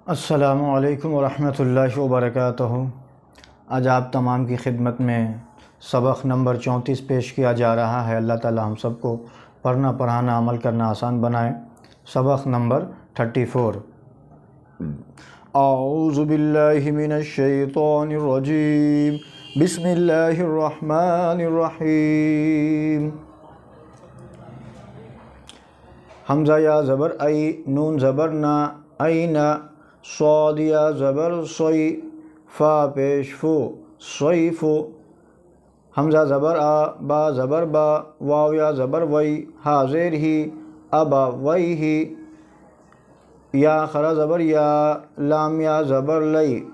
السلام علیکم ورحمۃ اللہ وبرکاتہ۔ آج آپ تمام کی خدمت میں سبق نمبر 34 پیش کیا جا رہا ہے۔ اللہ تعالی ہم سب کو پڑھنا پڑھانا عمل کرنا آسان بنائے۔ سبق نمبر 34۔ اعوذ باللہ من الشیطان الرجیم، بسم اللہ الرحمن الرحیم۔ حمزہ یا زبر ای، نون زبر نا، اینا، صاد یا زبر صی، فا پیش فو، صیفو۔ حمزہ زبر آ، با زبر با، واو یا زبر وی، ہا زیر ہی، ابا وی ہی۔ یا خرا زبر یا، لام یا زبر لی،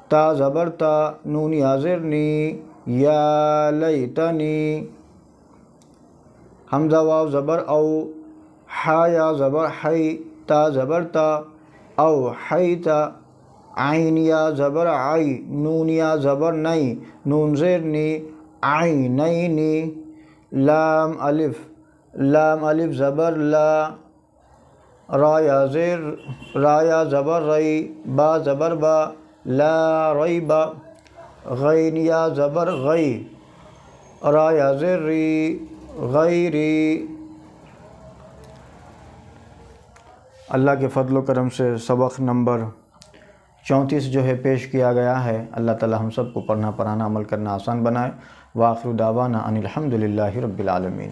تا زبر تا، نون یا زر نی، یا لیتنی۔ حمزہ واو زبر او، حا یا زبر حی، تا زبر تا، او حیتا۔ عین یا زبر عی، نون یا زبر نئی، نون زیر نی، عینینی۔ لام الف، لام الف زبر لا، را یا زیر، را یا زبر ری، با زبر با، لا ریبا۔ غین یا زبر غی، را یا زیر ری، غیری۔ اللہ کے فضل و کرم سے سبق نمبر 34 جو ہے پیش کیا گیا ہے۔ اللہ تعالی ہم سب کو پڑھنا پڑھانا عمل کرنا آسان بنائے۔ وآخر دعوانا ان الحمد للہ رب العالمین۔